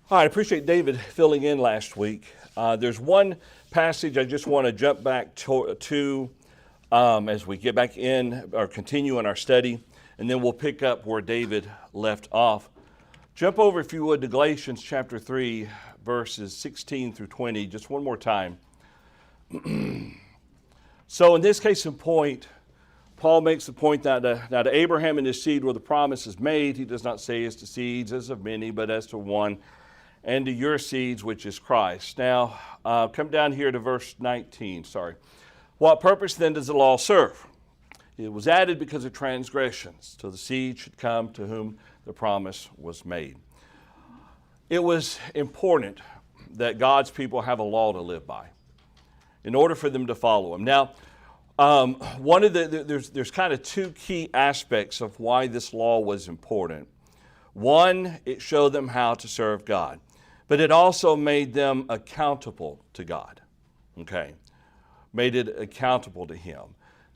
All right, I appreciate David filling in last week. There's one passage I just want to jump back to as we get back in or continue in our study, and then we'll pick up where David left off. Jump over, if you would, to Galatians chapter 3, verses 16 through 20, just one more time. So in this case in point, Paul makes the point that now to Abraham and his seed where the promise is made, he does not say as to seeds as of many, but as to one, and to your seeds, which is Christ. Now, come down here to verse 19, What purpose then does the law serve? It was added because of transgressions, till the seed should come to whom the promise was made. It was important that God's people have a law to live by in order for them to follow him. Now, there's kind of two key aspects of why this law was important. One, it showed them how to serve God, but it also made them accountable to God. Okay, made it accountable to him.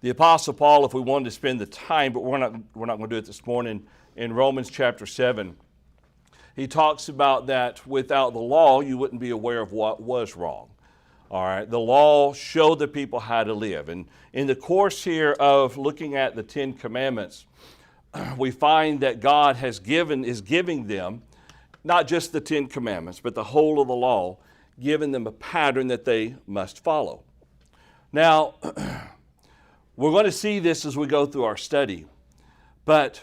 The Apostle Paul, if we wanted to spend the time, but we're not going to do it this morning, in Romans chapter 7, he talks about that without the law, you wouldn't be aware of what was wrong. All right, the law showed the people how to live. And in the course here of looking at the Ten Commandments, we find that God is giving them not just the Ten Commandments, but the whole of the law, giving them a pattern that they must follow. Now, we're going to see this as we go through our study, but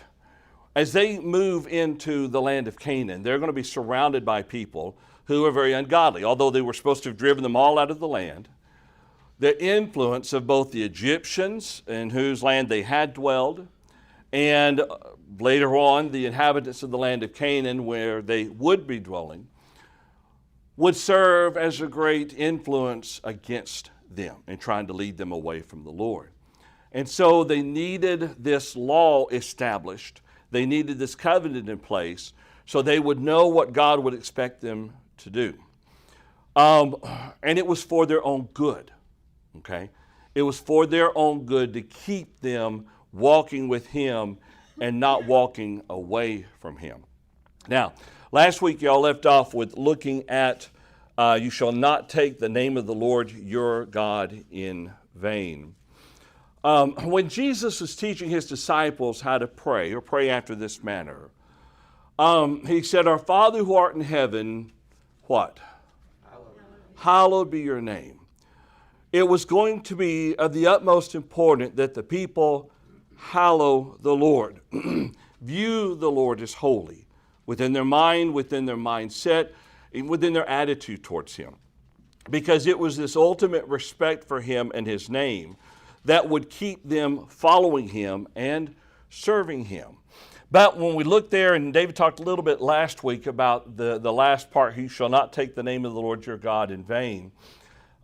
as they move into the land of Canaan, they're going to be surrounded by people who are very ungodly. Although they were supposed to have driven them all out of the land, the influence of both the Egyptians, in whose land they had dwelled, and later on the inhabitants of the land of Canaan, where they would be dwelling, would serve as a great influence against them and trying to lead them away from the Lord. And so they needed this law established. They needed this covenant in place so they would know what God would expect them to do. And it was for their own good, okay? It was for their own good to keep them walking with him and not walking away from him. Now, last week y'all left off with looking at you shall not take the name of the Lord your God in vain. When Jesus was teaching his disciples how to pray, or pray after this manner, he said, Our Father who art in heaven, what? Hallowed be your name. It was going to be of the utmost importance that the people hallow the Lord, view the Lord as holy, within their mind, within their mindset, and within their attitude towards him. Because it was this ultimate respect for him and his name that would keep them following him and serving him. But when we look there, and David talked a little bit last week about the last part, you shall not take the name of the Lord your God in vain.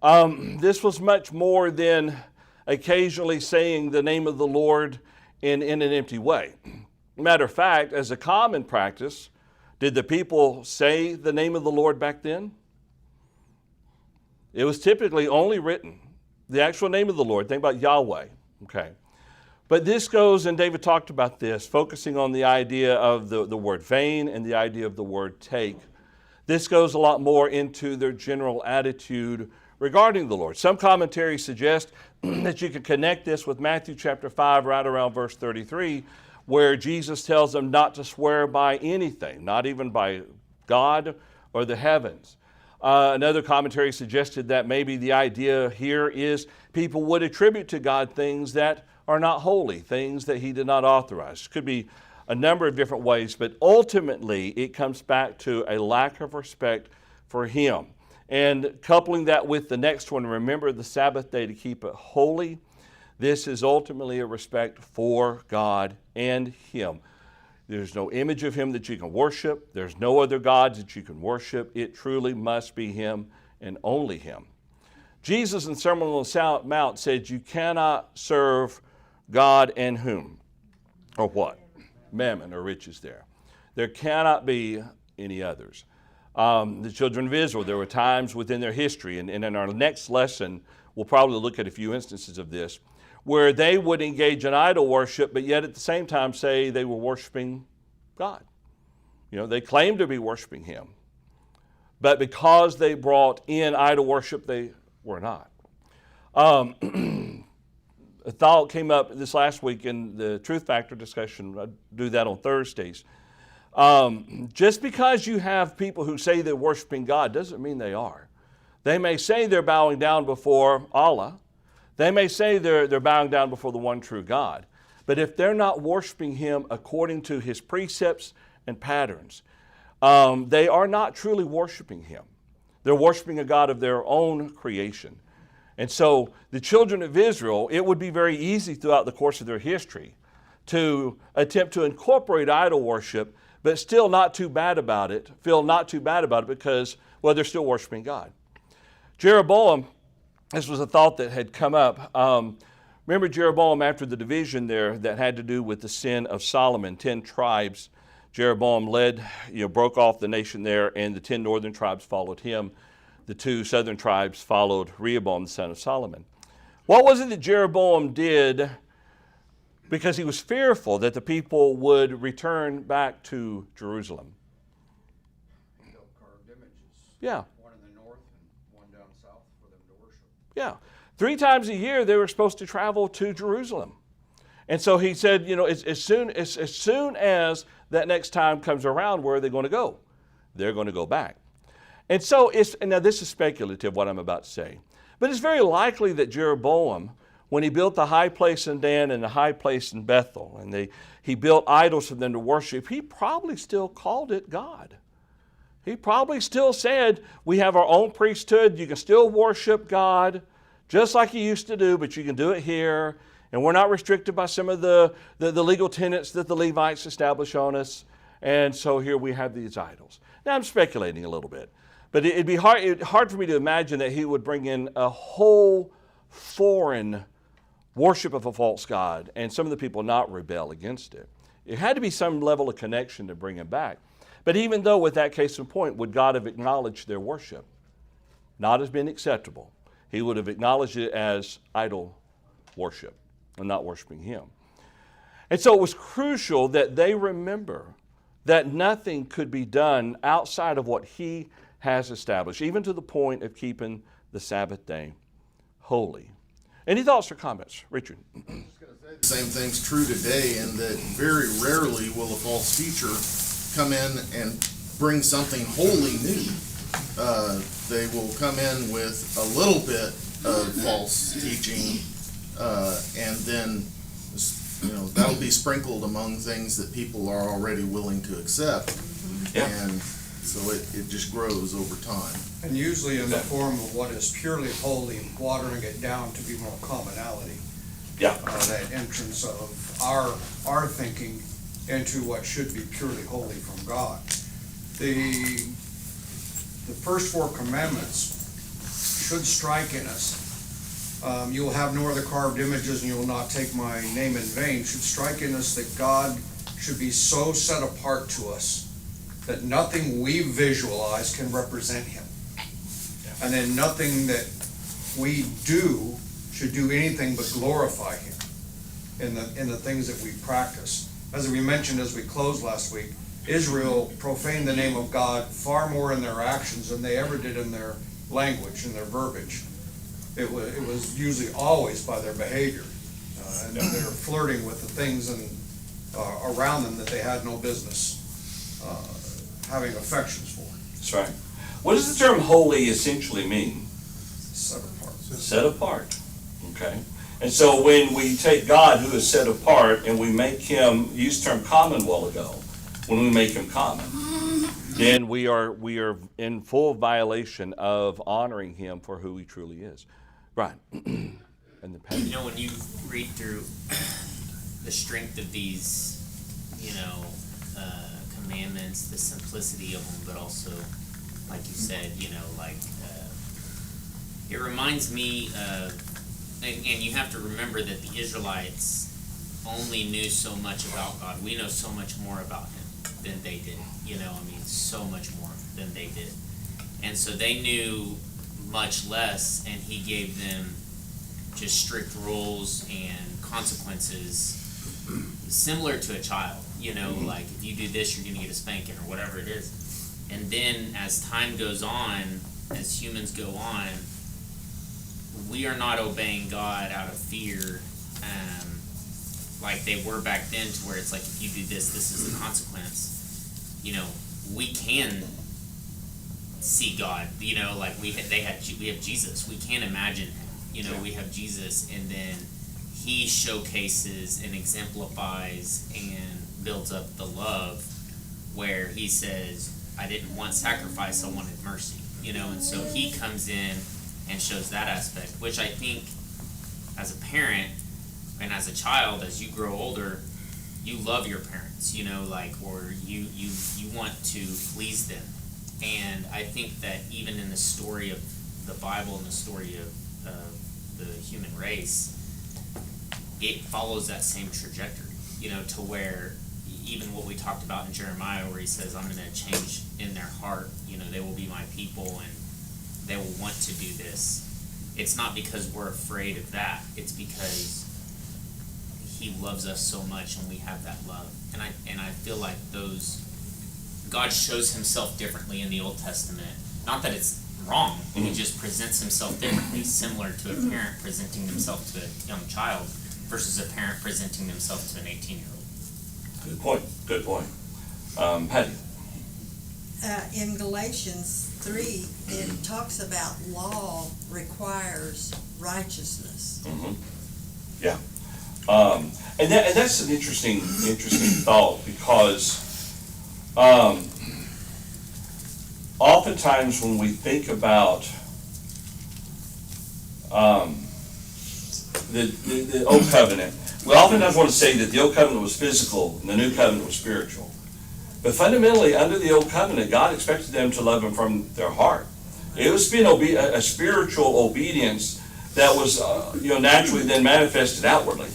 This was much more than occasionally saying the name of the Lord in an empty way. Matter of fact, as a common practice, did the people say the name of the Lord back then? It was typically only written. The actual name of the Lord, think about Yahweh, okay? But this goes, and David talked about this, focusing on the idea of the word vain and the idea of the word take. This goes a lot more into their general attitude regarding the Lord. Some commentaries suggest that you could connect this with Matthew chapter 5, right around verse 33, where Jesus tells them not to swear by anything, not even by God or the heavens. Another commentary suggested that maybe the idea here is people would attribute to God things that are not holy, things that he did not authorize. It could be a number of different ways, but ultimately it comes back to a lack of respect for him. And coupling that with the next one, remember the Sabbath day to keep it holy. This is ultimately a respect for God and him. There's no image of him that you can worship. There's no other gods that you can worship. It truly must be him and only him. Jesus in Sermon on the Mount said you cannot serve God and whom? Or what? Mammon or riches there. There cannot be any others. The children of Israel, there were times within their history, and in our next lesson, we'll probably look at a few instances of this, where they would engage in idol worship, but yet at the same time say they were worshiping God. You know, they claimed to be worshiping him, but because they brought in idol worship, they were not. A thought came up this last week in the Truth Factor discussion. I do that on Thursdays. Just because you have people who say they're worshiping God doesn't mean they are. They may say they're bowing down before Allah. They may say they're bowing down before the one true God. But if they're not worshiping Him according to His precepts and patterns, they are not truly worshiping Him. They're worshiping a God of their own creation. And so the children of Israel, it would be very easy throughout the course of their history to attempt to incorporate idol worship, but still not too bad about it, feel not too bad about it because, well, they're still worshiping God. Jeroboam, this was a thought that had come up. Remember Jeroboam after the division there that had to do with the sin of Solomon, 10 tribes. Jeroboam broke off the nation there, and the 10 northern tribes followed him. The 2 southern tribes followed Rehoboam, the son of Solomon. What was it that Jeroboam did because he was fearful that the people would return back to Jerusalem? He built carved images. Yeah. One in the north and one down south for them to worship. Yeah. 3 times a year they were supposed to travel to Jerusalem. And so he said, as soon as that next time comes around, where are they going to go? They're going to go back. And so, now this is speculative, what I'm about to say, but it's very likely that Jeroboam, when he built the high place in Dan and the high place in Bethel, and he built idols for them to worship, he probably still called it God. He probably still said, we have our own priesthood, you can still worship God, just like you used to do, but you can do it here, and we're not restricted by some of the legal tenets that the Levites establish on us, and so here we have these idols. Now I'm speculating a little bit. But it'd be hard for me to imagine that he would bring in a whole foreign worship of a false god and some of the people not rebel against it. It had to be some level of connection to bring him back. But even though with that case in point, would God have acknowledged their worship? Not as being acceptable. He would have acknowledged it as idol worship and not worshiping Him. And so it was crucial that they remember that nothing could be done outside of what He has established, even to the point of keeping the Sabbath day holy. Any thoughts or comments? Richard? I was going to say the same thing's true today, in that very rarely will a false teacher come in and bring something wholly new. They will come in with a little bit of false teaching, and then that'll be sprinkled among things that people are already willing to accept. Yeah. And so it just grows over time. And usually in the form of what is purely holy, watering it down to be more commonality. Yeah. That entrance of our thinking into what should be purely holy from God. The first 4 commandments should strike in us. You will have no other carved images, and you will not take my name in vain. Should strike in us that God should be so set apart to us that nothing we visualize can represent Him. And then nothing that we do should do anything but glorify Him in the things that we practice. As we mentioned as we closed last week, Israel profaned the name of God far more in their actions than they ever did in their language and their verbiage. It was usually always by their behavior. And they were flirting with the things around them that they had no business having affections for. That's right. What does the term holy essentially mean? Set apart. Set apart. Okay. And so when we take God who is set apart and we make Him, you used the term common a while ago, when we make Him common, then we are in full violation of honoring Him for who He truly is. Right. And the pain. When you read through the strength of these, commandments, the simplicity of them, but also, like you said, it reminds me of, and you have to remember that the Israelites only knew so much about God. We know so much more about Him than they did, so much more than they did. And so they knew much less, and He gave them just strict rules and consequences similar to a child, like if you do this, you're going to get a spanking or whatever it is. And then as time goes on, as humans go on, we are not obeying God out of fear, like they were back then, to where it's like, if you do this, this is the consequence. You know, we can see God. You know, like we have Jesus. We can't imagine him. You know, we have Jesus, and then he showcases and exemplifies and builds up the love, where he says, I didn't want sacrifice, I wanted mercy. You know, and so he comes in and shows that aspect, which I think as a parent and as a child, as you grow older, you love your parents, you know, like, or you want to please them. And I think that even in the story of the Bible and the story of the human race, it follows that same trajectory, you know, to where even what we talked about in Jeremiah, where he says, I'm going to change in their heart, you know, they will be my people and they will want to do this. It's not because we're afraid of that. It's because he loves us so much and we have that love. And I feel like God shows himself differently in the Old Testament. Not that it's wrong, he just presents himself differently, similar to a parent presenting themselves to a young child versus a parent presenting themselves to an 18-year-old. Good point. Good point. Patty. In Galatians 3, it talks about law requires righteousness. Mm-hmm. Yeah. And that's an interesting thought, because oftentimes when we think about the Old Covenant, we oftentimes want to say that the Old Covenant was physical and the New Covenant was spiritual. But fundamentally, under the Old Covenant, God expected them to love him from their heart. It was being a spiritual obedience that was naturally then manifested outwardly.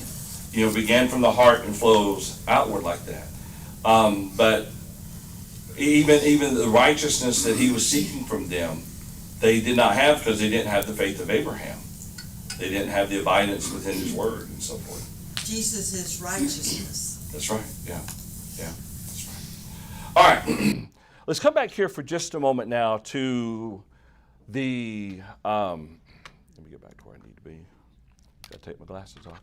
You know, began from the heart and flows outward like that. But even the righteousness that he was seeking from them, they did not have, because they didn't have the faith of Abraham. They didn't have the abidance within his word and so forth. Jesus is righteousness. That's right. Yeah. That's right. All right. Let's come back here for just a moment now to the. Let me get back to where I need to be. Got to take my glasses off.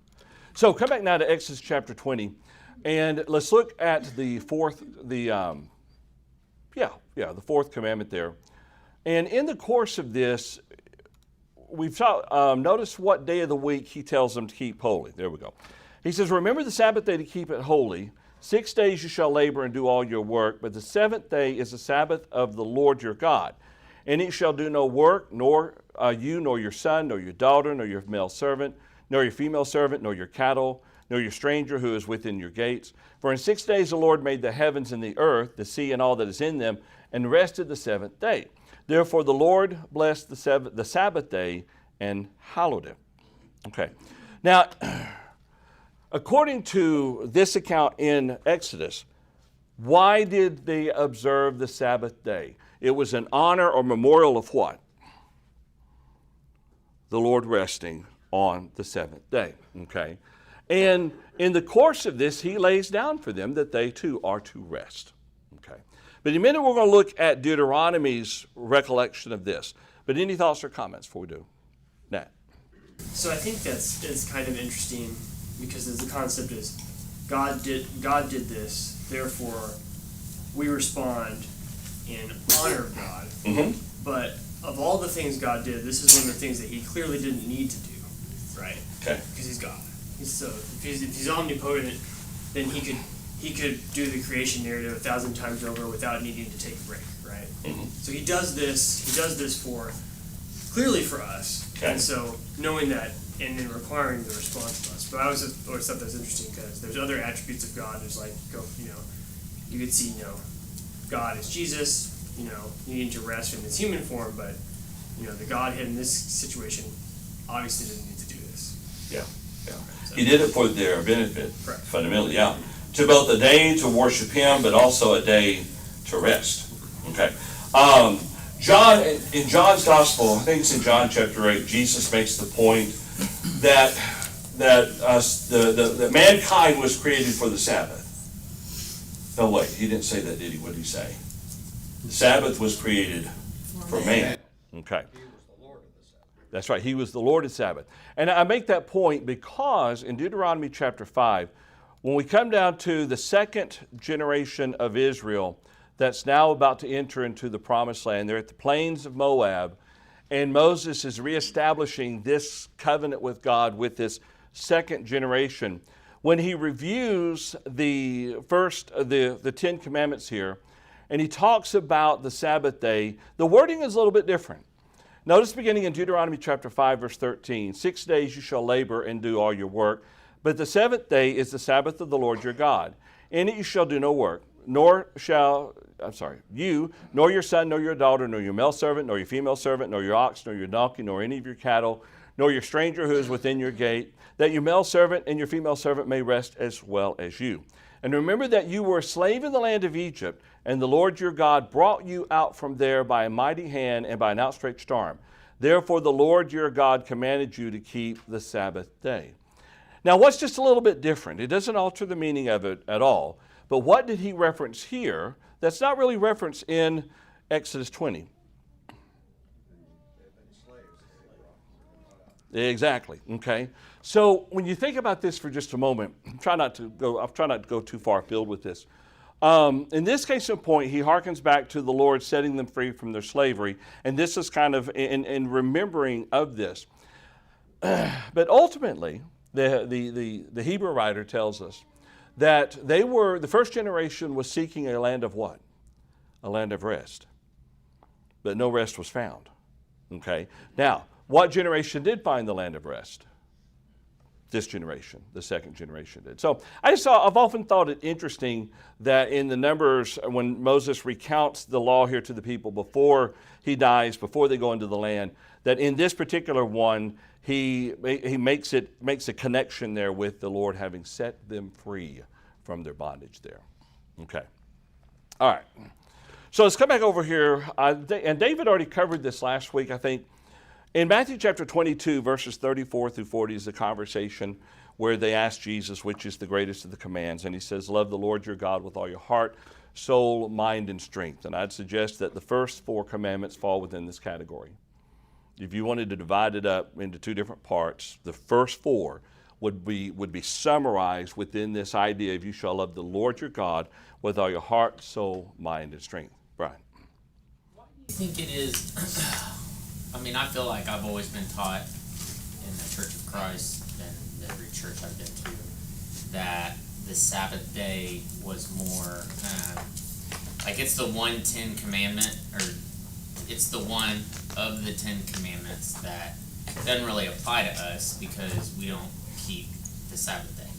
So come back now to Exodus chapter 20, and let's look at the fourth commandment there. And in the course of this, we've noticed what day of the week he tells them to keep holy. There we go. He says, remember the Sabbath day to keep it holy. 6 days you shall labor and do all your work, but the seventh day is the Sabbath of the Lord your God. And it shall do no work, nor you, nor your son, nor your daughter, nor your male servant, nor your female servant, nor your cattle, nor your stranger who is within your gates. For in 6 days the Lord made the heavens and the earth, the sea and all that is in them, and rested the seventh day. Therefore the Lord blessed the Sabbath day and hallowed it. Okay. Now, according to this account in Exodus, why did they observe the Sabbath day? It was an honor or memorial of what? The Lord resting on the seventh day, okay? And in the course of this, he lays down for them that they too are to rest, okay? But in a minute, we're going to look at Deuteronomy's recollection of this. But any thoughts or comments before we do? Nat? So I think it's kind of interesting, because the concept is God did this, therefore we respond in honor of God. Mm-hmm. But of all the things God did, this is one of the things that he clearly didn't need to do, right? Okay. Because he's God. If he's omnipotent, then he could do the creation narrative 1,000 times over without needing to take a break, right? Mm-hmm. So he does this clearly for us. Okay. And so knowing that and then requiring the response of us. But I always thought that was interesting, because there's other attributes of God. There's you could see, God is Jesus, needing to rest in his human form, but the Godhead in this situation obviously didn't need to do this. Yeah. So, he did it for their benefit, correct. Fundamentally, yeah. To both a day to worship him, but also a day to rest. Okay. In John's Gospel, I think it's in John chapter 8, Jesus makes the point that mankind was created for the Sabbath. No, wait, he didn't say that, did he? What did he say? The Sabbath was created for man. Okay. He was the Lord of the Sabbath. That's right. He was the Lord of Sabbath. And I make that point because in Deuteronomy chapter 5, when we come down to the second generation of Israel that's now about to enter into the promised land, they're at the plains of Moab, and Moses is reestablishing this covenant with God with this second generation. When he reviews the Ten Commandments here, and he talks about the Sabbath day, the wording is a little bit different. Notice beginning in Deuteronomy chapter 5, verse 13, 6 days you shall labor and do all your work, but the seventh day is the Sabbath of the Lord your God. In it you shall do no work, you, nor your son, nor your daughter, nor your male servant, nor your female servant, nor your ox, nor your donkey, nor any of your cattle, nor your stranger who is within your gate, that your male servant and your female servant may rest as well as you. And remember that you were a slave in the land of Egypt, and the Lord your God brought you out from there by a mighty hand and by an outstretched arm. Therefore the Lord your God commanded you to keep the Sabbath day. Now what's just a little bit different? It doesn't alter the meaning of it at all. But what did he reference here that's not really referenced in Exodus 20? Exactly. Okay. So when you think about this for just a moment, I'll try not to go too far afield with this. In this case in point, he harkens back to the Lord setting them free from their slavery, and this is kind of in remembering of this. But ultimately, the Hebrew writer tells us that the first generation was seeking a land of what? A land of rest. But no rest was found. Okay. Now, what generation did find the land of rest? This generation, the second generation did. So I've often thought it interesting that in the Numbers, when Moses recounts the law here to the people before he dies, before they go into the land, that in this particular one, he makes a connection there with the Lord having set them free from their bondage there. Okay. All right. So let's come back over here. And David already covered this last week, I think. In Matthew chapter 22, verses 34 through 40 is the conversation where they ask Jesus, which is the greatest of the commands. And he says, love the Lord your God with all your heart, soul, mind, and strength. And I'd suggest that the first 4 commandments fall within this category. If you wanted to divide it up into 2 different parts, the first 4 would be summarized within this idea of you shall love the Lord your God with all your heart, soul, mind, and strength. Brian. Why do you think it is? I mean, I feel like I've always been taught in the Church of Christ and every church I've been to that the Sabbath day was more like it's the 10 commandment, or it's the one of the 10 commandments that doesn't really apply to us because we don't keep the Sabbath day.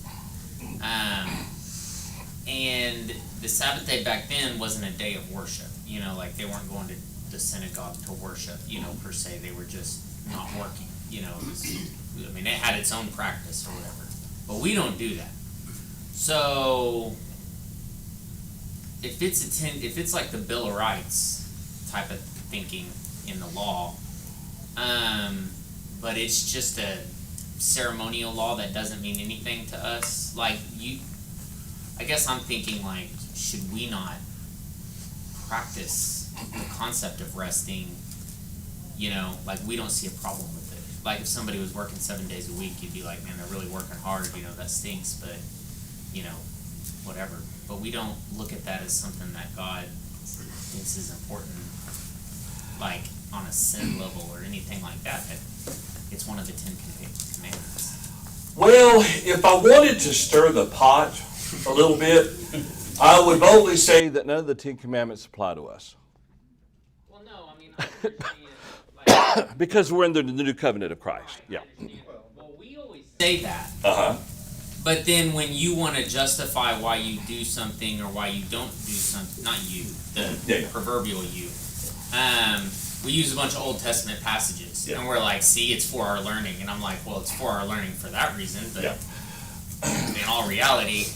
And the Sabbath day back then wasn't a day of worship. You know, like they weren't going to the synagogue to worship, per se. They were just not working, it had its own practice or whatever. But we don't do that. So if it's like the Bill of Rights type of thinking in the law, but it's just a ceremonial law that doesn't mean anything to us, I guess I'm thinking, should we not practice the concept of resting? We don't see a problem with it. Like if somebody was working 7 days a week, you'd be like, man, they're really working hard, that stinks, but whatever. But we don't look at that as something that God thinks is important, like on a sin level or anything like that. It's one of the 10 commandments. Well, if I wanted to stir the pot a little bit, I would boldly say that none of the 10 commandments apply to us. Well, no, I mean, like, because we're in the new covenant of Christ. Yeah. Well, we always say that. Uh-huh. But then when you want to justify why you do something or why you don't do something, not you, the proverbial you, we use a bunch of Old Testament passages. Yeah. And we're like, see, it's for our learning. And I'm like, well, it's for our learning for that reason. But in all reality,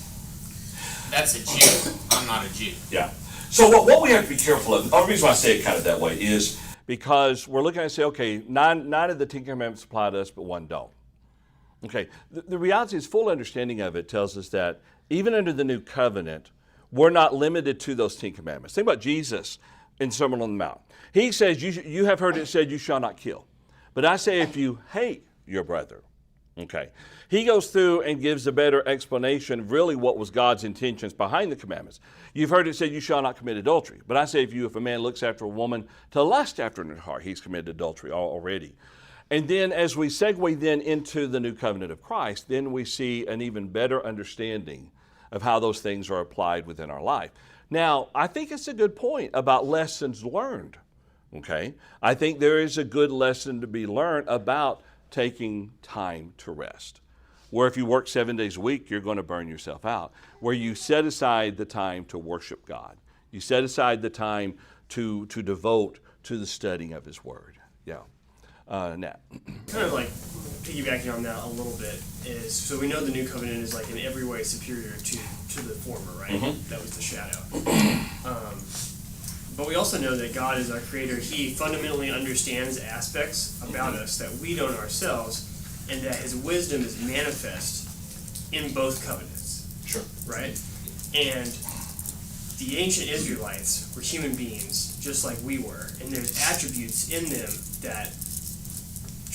that's a Jew. I'm not a Jew. Yeah. So what we have to be careful of, the reason why I say it kind of that way is because we're looking at say, okay, nine of the 10 commandments apply to us, but 1 don't. Okay, the reality is full understanding of it tells us that even under the new covenant, we're not limited to those 10 commandments. Think about Jesus in Sermon on the Mount. He says, you have heard it said, you shall not kill. But I say, if you hate your brother, okay. He goes through and gives a better explanation of really what was God's intentions behind the commandments. You've heard it said, you shall not commit adultery. But I say, if a man looks after a woman to lust after in his heart, he's committed adultery already. And then as we segue then into the new covenant of Christ, then we see an even better understanding of how those things are applied within our life. Now, I think it's a good point about lessons learned, okay? I think there is a good lesson to be learned about taking time to rest. Where if you work 7 days a week, you're going to burn yourself out. Where you set aside the time to worship God. You set aside the time to devote to the studying of His Word. Yeah. Nat. Kind of like piggybacking on that a little bit is, so we know the new covenant is like in every way superior to the former, right? Mm-hmm. That was the shadow. But we also know that God is our creator. He fundamentally understands aspects about us that we don't ourselves, and that His wisdom is manifest in both covenants. Sure. Right? And the ancient Israelites were human beings, just like we were, and there's attributes in them that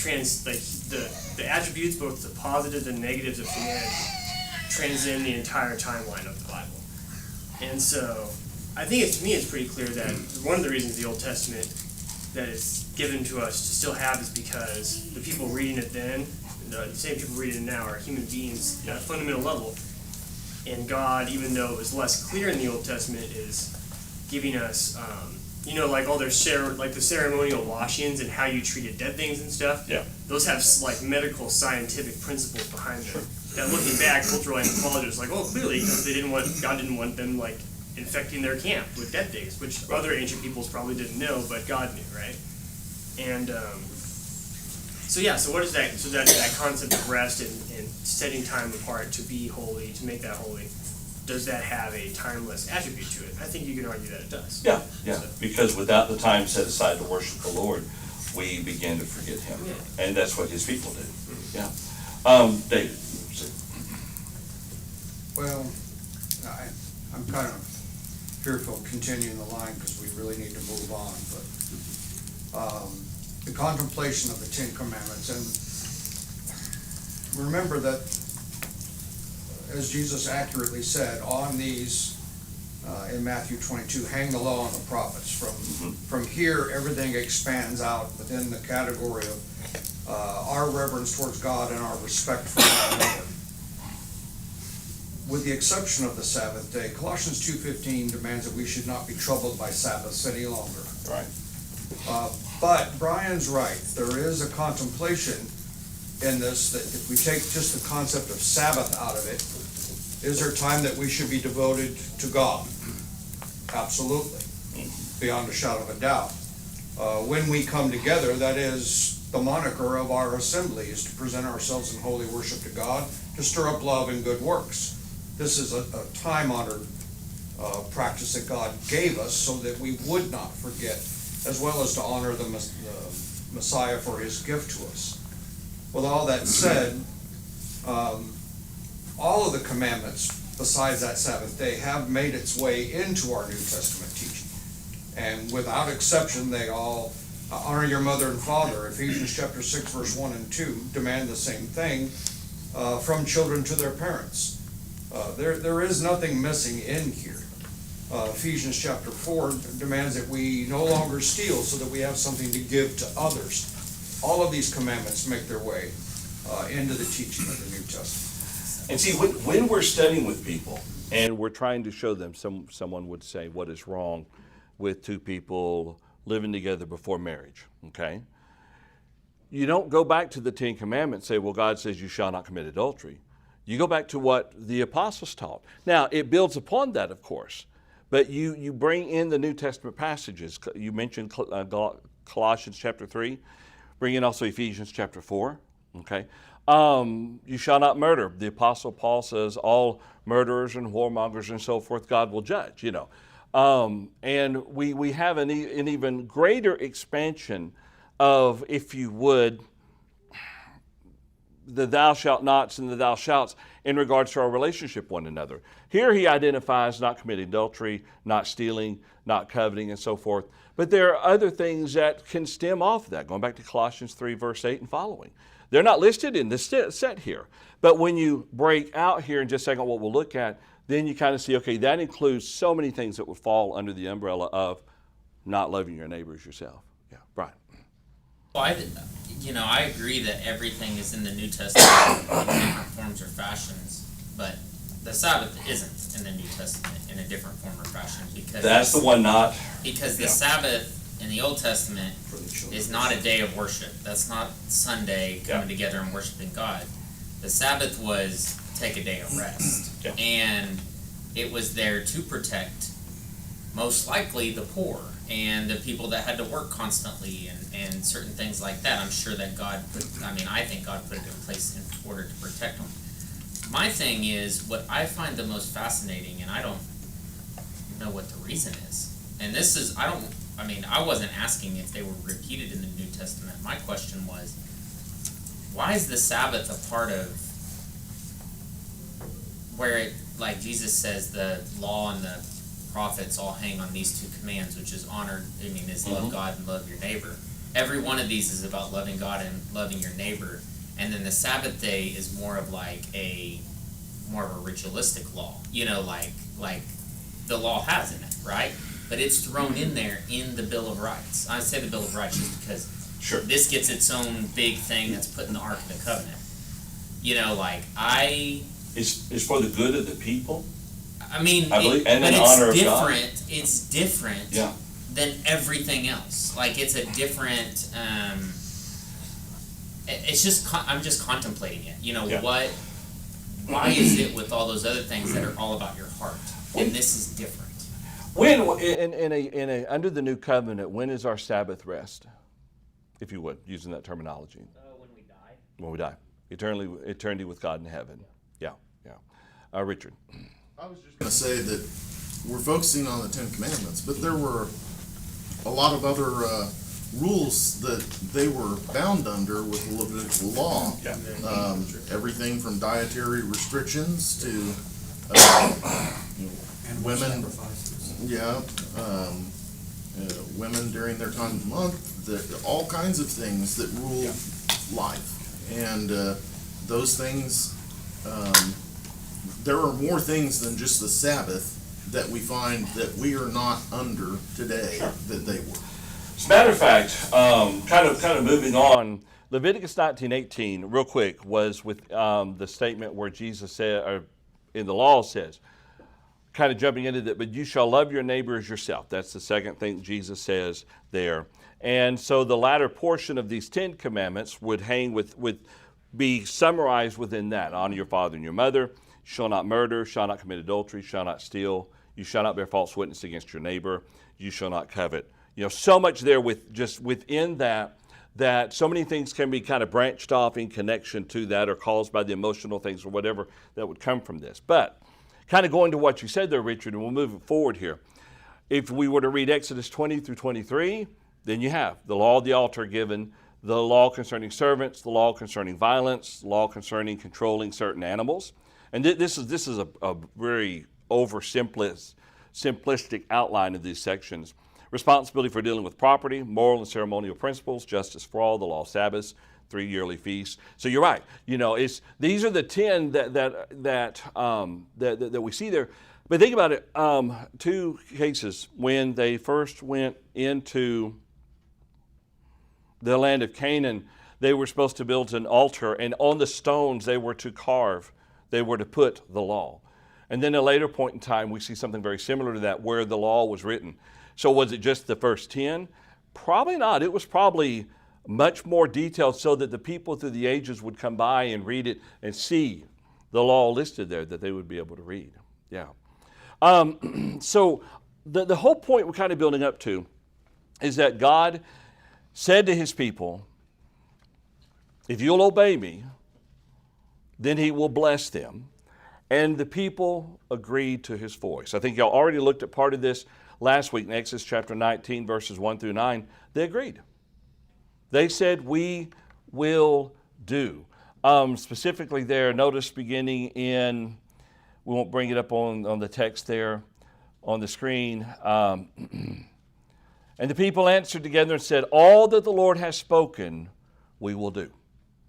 the attributes, both the positives and negatives of humanity, transcend the entire timeline of the Bible. And so, I think to me it's pretty clear that one of the reasons the Old Testament that is given to us to still have is because the people reading it then, the same people reading it now, are human beings at a fundamental level. And God, even though it was less clear in the Old Testament, is giving us, like all their the ceremonial washings and how you treated dead things and stuff. Yeah. Those have like medical, scientific principles behind them. That looking back, cultural anthropologists like, clearly because God didn't want them like infecting their camp with dead things, which other ancient peoples probably didn't know, but God knew, right? And so what is that? So that concept of rest and setting time apart to be holy, to make that holy, does that have a timeless attribute to it? I think you can argue that it does. Yeah. So, Because without the time set aside to worship the Lord, we begin to forget Him. Yeah. And that's what His people did. Yeah. David. Well, I'm kind of fearful of continuing the line because we really need to move on, but the contemplation of the Ten Commandments, and remember that, as Jesus accurately said, on these, in Matthew 22, hang the law and the prophets. From here, everything expands out within the category of our reverence towards God and our respect for one another. With the exception of the Sabbath day, Colossians 2:15 demands that we should not be troubled by Sabbaths any longer. Right. But Brian's right. There is a contemplation in this that if we take just the concept of Sabbath out of it, is there time that we should be devoted to God? Absolutely, beyond a shadow of a doubt. When we come together, that is the moniker of our assembly, is to present ourselves in holy worship to God, to stir up love and good works. This is a time-honored practice that God gave us so that we would not forget, as well as to honor the Messiah for His gift to us. With all that said, all of the commandments, besides that Sabbath day, have made its way into our New Testament teaching. And without exception, they all honor your mother and father. Ephesians chapter 6, verse 1 and 2 demand the same thing from children to their parents. There is nothing missing in here. Ephesians chapter 4 demands that we no longer steal so that we have something to give to others. All of these commandments make their way into the teaching of the New Testament. And see, when we're studying with people and we're trying to show them, someone would say, what is wrong with two people living together before marriage, okay? You don't go back to the Ten Commandments and say, well, God says you shall not commit adultery. You go back to what the apostles taught. Now, it builds upon that, of course, but you bring in the New Testament passages. You mentioned Colossians chapter 3, bring in also Ephesians chapter 4, okay? You shall not murder. The Apostle Paul says all murderers and whoremongers and so forth, God will judge, you know. And we have an even greater expansion of, if you would, the thou shalt nots and the thou shalts in regards to our relationship with one another. Here he identifies not committing adultery, not stealing, not coveting, and so forth. But there are other things that can stem off of that, going back to Colossians 3, verse 8 and following. They're not listed in this set here. But when you break out here in just a second what we'll look at, then you kind of see, okay, that includes so many things that would fall under the umbrella of not loving your neighbor as yourself. Yeah, Brian. Well, I agree that everything is in the New Testament in different forms or fashions, but the Sabbath isn't in the New Testament in a different form or fashion because That's the one not. Because the Yeah. Sabbath in the Old Testament is not a day of worship. That's not Sunday coming together and worshiping God. The Sabbath was take a day of rest, Yeah. and it was there to protect most likely the poor and the people that had to work constantly and certain things like that. I'm sure that I think God put it in place in order to protect them. My thing is, what I find the most fascinating, and I don't know what the reason is, and this is, I wasn't asking if they were repeated in the New Testament. My question was, why is the Sabbath a part of where it, like Jesus says, the law and the prophets all hang on these two commands, which is love God and love your neighbor. Every one of these is about loving God and loving your neighbor. And then the Sabbath day is more of a ritualistic law, like the law has in it, right? But it's thrown in there in the Bill of Rights. I say the Bill of Rights just because this gets its own big thing that's put in the Ark of the Covenant. It's for the good of the people. I believe, and in honor of God. It's different than everything else. Like it's a different. It's just I'm just contemplating it. Why is it with all those other things that are all about your heart, and this is different? When under the new covenant, when is our Sabbath rest, if you would, using that terminology? When we die. When we die, eternity with God in heaven. Yeah. Richard. I was just going to say that we're focusing on the Ten Commandments, but there were a lot of other rules that they were bound under with the Levitical law. Yeah. Everything from dietary restrictions to women. Yeah. Women during their time of the month. All kinds of things that rule life. And those things... there are more things than just the Sabbath that we find that we are not under today that they were. As a matter of fact, kind of moving on, Leviticus 19:18, real quick, was with the statement where Jesus said, or in the law says, kind of jumping into that, but you shall love your neighbor as yourself. That's the second thing Jesus says there. And so the latter portion of these 10 commandments would be summarized within that. Honor your father and your mother. Shall not murder, shall not commit adultery, shall not steal. You shall not bear false witness against your neighbor. You shall not covet. So much there within that so many things can be kind of branched off in connection to that or caused by the emotional things or whatever that would come from this. But kind of going to what you said there, Richard, and we'll move it forward here. If we were to read Exodus 20 through 23, then you have the law of the altar given, the law concerning servants, the law concerning violence, the law concerning controlling certain animals. And this is a very simplistic outline of these sections. Responsibility for dealing with property, moral and ceremonial principles, justice for all, the law of Sabbaths, 3 yearly feasts. So you're right. These are the 10 that we see there. But think about it. 2 cases when they first went into the land of Canaan, they were supposed to build an altar, and on the stones they were to carve. They were to put the law. And then at a later point in time, we see something very similar to that where the law was written. So was it just the first 10? Probably not. It was probably much more detailed so that the people through the ages would come by and read it and see the law listed there that they would be able to read. Yeah. So the whole point we're kind of building up to is that God said to his people, if you'll obey me, then he will bless them. And the people agreed to his voice. I think y'all already looked at part of this last week in Exodus chapter 19, verses 1 through 9. They agreed. They said, we will do. Specifically there, notice beginning in, we won't bring it up on the text there on the screen. And the people answered together and said, all that the Lord has spoken, we will do.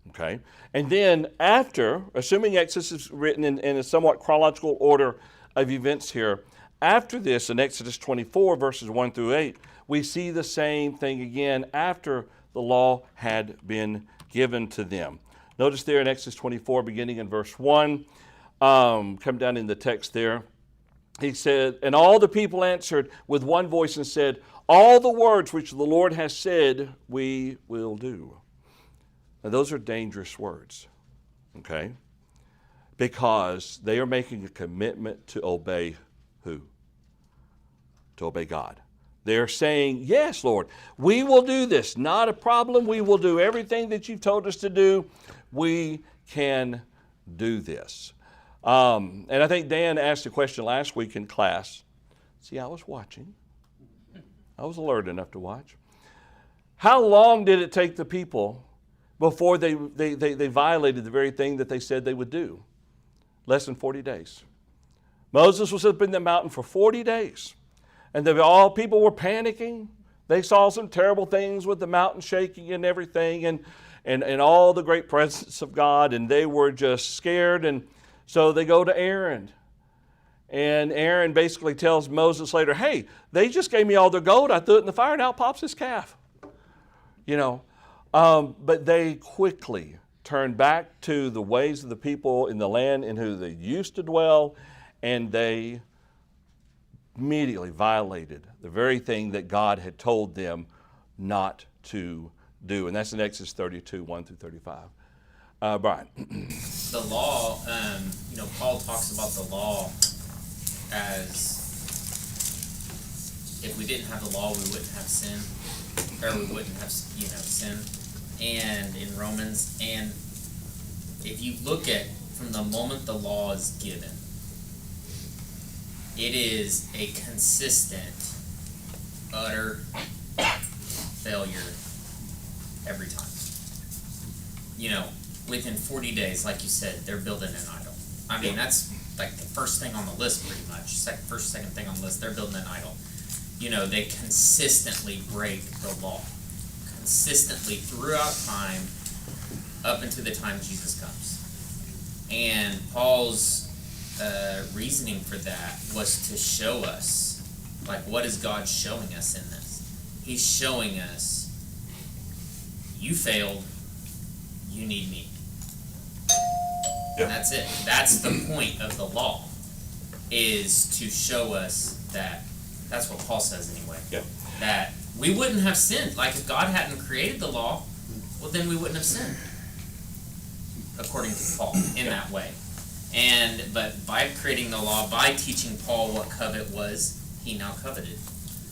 Okay? And then after, assuming Exodus is written in a somewhat chronological order of events here, after this, in Exodus 24, verses 1 through 8, we see the same thing again after the law had been given to them. Notice there in Exodus 24, beginning in verse 1, come down in the text there. He said, and all the people answered with one voice and said, all the words which the Lord has said, we will do. Now, those are dangerous words, okay? Because they are making a commitment to obey who? To obey God. They're saying, yes, Lord, we will do this. Not a problem. We will do everything that you've told us to do. We can do this. And I think Dan asked a question last week in class. See, I was watching. I was alert enough to watch. How long did it take the people before they violated the very thing that they said they would do? Less than 40 days. Moses was up in the mountain for 40 days. And people were panicking. They saw some terrible things with the mountain shaking and everything and all the great presence of God. And they were just scared. And so they go to Aaron. And Aaron basically tells Moses later, hey, they just gave me all their gold. I threw it in the fire, and out pops this calf. But they quickly turned back to the ways of the people in the land in who they used to dwell, and they immediately violated the very thing that God had told them not to do. And that's in Exodus 32, 1 through 35. Brian. The law, Paul talks about the law as if we didn't have the law, we wouldn't have sin, or we wouldn't have, sin. And in Romans, and if you look at from the moment the law is given, it is a consistent, utter failure every time. Within 40 days, like you said, they're building an idol. I mean, that's like the first thing on the list, pretty much. Second thing on the list, they're building an idol. They consistently break the law. Consistently throughout time, up until the time Jesus comes. And Paul's reasoning for that was to show us, what is God showing us in this? He's showing us, you failed, you need me. And that's it. That's the point of the law, is to show us that, that's what Paul says anyway, that we wouldn't have sinned. If God hadn't created the law, well, then we wouldn't have sinned, according to Paul, in that way. But by creating the law, by teaching Paul what covet was, he now coveted.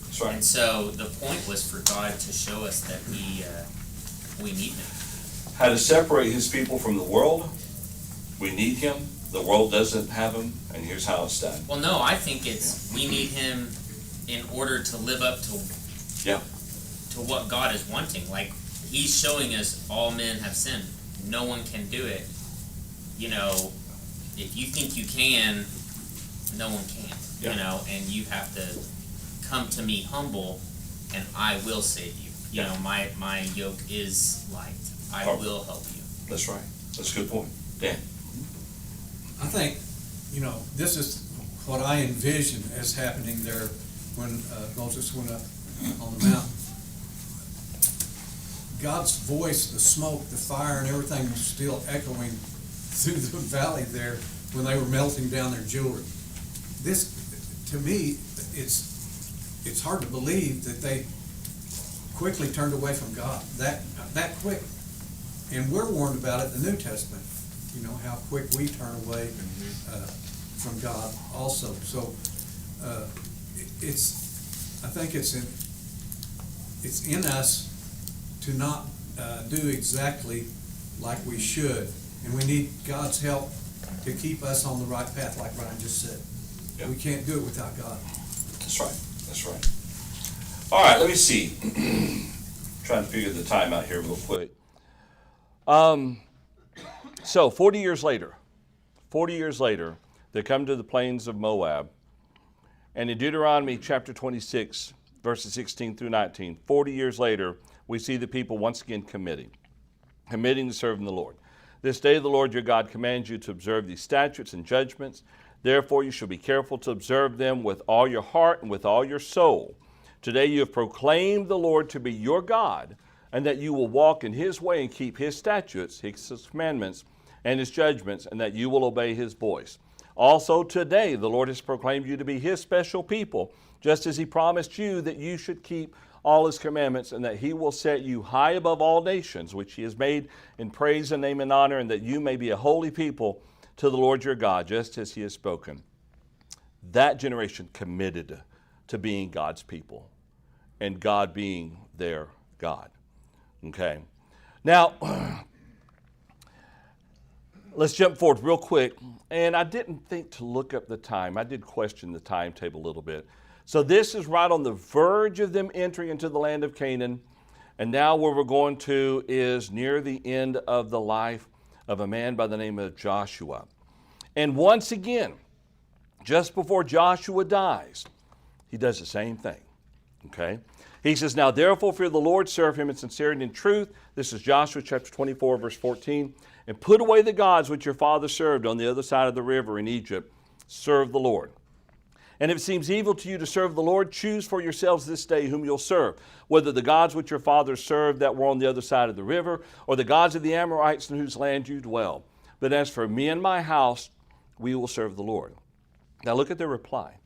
That's right. And so the point was for God to show us that we need him. How to separate his people from the world. We need him. The world doesn't have him, and here's how it's done. Well, no, I think it's we need him in order to live up to what God is wanting. He's showing us all men have sinned. No one can do it. If you think you can, no one can. And you have to come to me humble, and I will save you. My yoke is light. I will help you. That's right. That's a good point. Dan. I think, this is what I envision as happening there when Moses went up on the mountain. God's voice, the smoke, the fire, and everything was still echoing through the valley there when they were melting down their jewelry. This, to me, it's hard to believe that they quickly turned away from God that quick. And we're warned about it in the New Testament. How quick we turn away from God also. So I think it's in us to not do exactly like we should, and we need God's help to keep us on the right path, like Ryan just said. Yep. We can't do it without God. That's right. That's right. All right, let me see. Trying to figure the time out here real quick. So 40 years later, they come to the plains of Moab. And in Deuteronomy chapter 26, verses 16 through 19, 40 years later, we see the people once again committing to serving the Lord. This day the Lord your God commands you to observe these statutes and judgments. Therefore you shall be careful to observe them with all your heart and with all your soul. Today you have proclaimed the Lord to be your God, and that you will walk in his way and keep his statutes, his commandments, and his judgments, and that you will obey his voice. Also today the Lord has proclaimed you to be his special people, just as he promised you that you should keep all his commandments, and that he will set you high above all nations, which he has made in praise and name and honor, and that you may be a holy people to the Lord your God, just as he has spoken. That generation committed to being God's people, and God being their God. Okay. Now, let's jump forward real quick. And I didn't think to look up the time. I did question the timetable a little bit. So this is right on the verge of them entering into the land of Canaan. And now where we're going to is near the end of the life of a man by the name of Joshua. And once again, just before Joshua dies, he does the same thing. Okay? He says, now therefore fear the Lord, serve him in sincerity and truth. This is Joshua chapter 24, verse 14. And put away the gods which your father served on the other side of the river in Egypt. Serve the Lord. And if it seems evil to you to serve the Lord, choose for yourselves this day whom you'll serve, whether the gods which your fathers served that were on the other side of the river, or the gods of the Amorites in whose land you dwell. But as for me and my house, we will serve the Lord. Now look at their reply.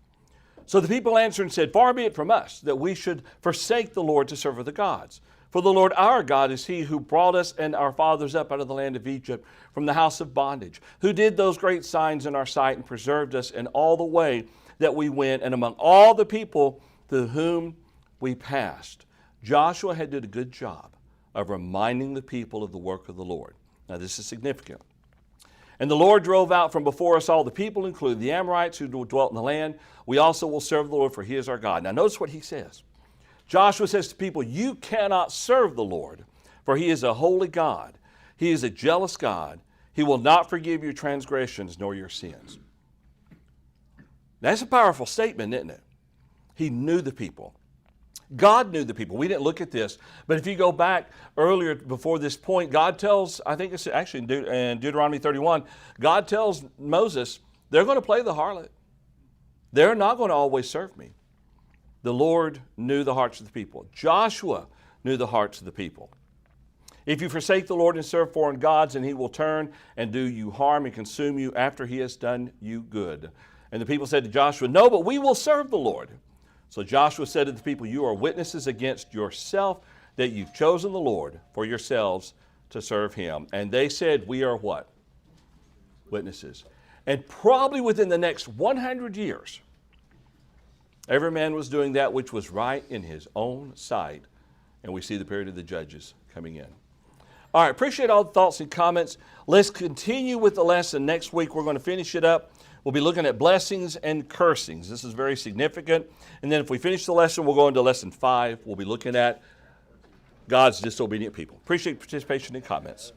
So the people answered and said, far be it from us that we should forsake the Lord to serve other gods. For the Lord our God is he who brought us and our fathers up out of the land of Egypt from the house of bondage, who did those great signs in our sight and preserved us in all the way that we went and among all the people through whom we passed. Joshua had did a good job of reminding the people of the work of the Lord. Now this is significant. And the Lord drove out from before us all the people, including the Amorites who dwelt in the land. We also will serve the Lord, for he is our God. Now notice what he says. Joshua says to people, you cannot serve the Lord, for he is a holy God. He is a jealous God. He will not forgive your transgressions nor your sins. That's a powerful statement, isn't it? He knew the people. God knew the people. We didn't look at this, but if you go back earlier before this point, God tells, I think it's actually in Deuteronomy 31, God tells Moses, they're going to play the harlot. They're not going to always serve me. The Lord knew the hearts of the people. Joshua knew the hearts of the people. If you forsake the Lord and serve foreign gods, and he will turn and do you harm and consume you after he has done you good. And the people said to Joshua, no, but we will serve the Lord. So Joshua said to the people, you are witnesses against yourself that you've chosen the Lord for yourselves to serve him. And they said, we are what? Witnesses. And probably within the next 100 years, every man was doing that which was right in his own sight. And we see the period of the judges coming in. All right, appreciate all the thoughts and comments. Let's continue with the lesson. Next week, we're going to finish it up. We'll be looking at blessings and cursings. This is very significant. And then if we finish the lesson, we'll go into lesson 5. We'll be looking at God's disobedient people. Appreciate participation and comments.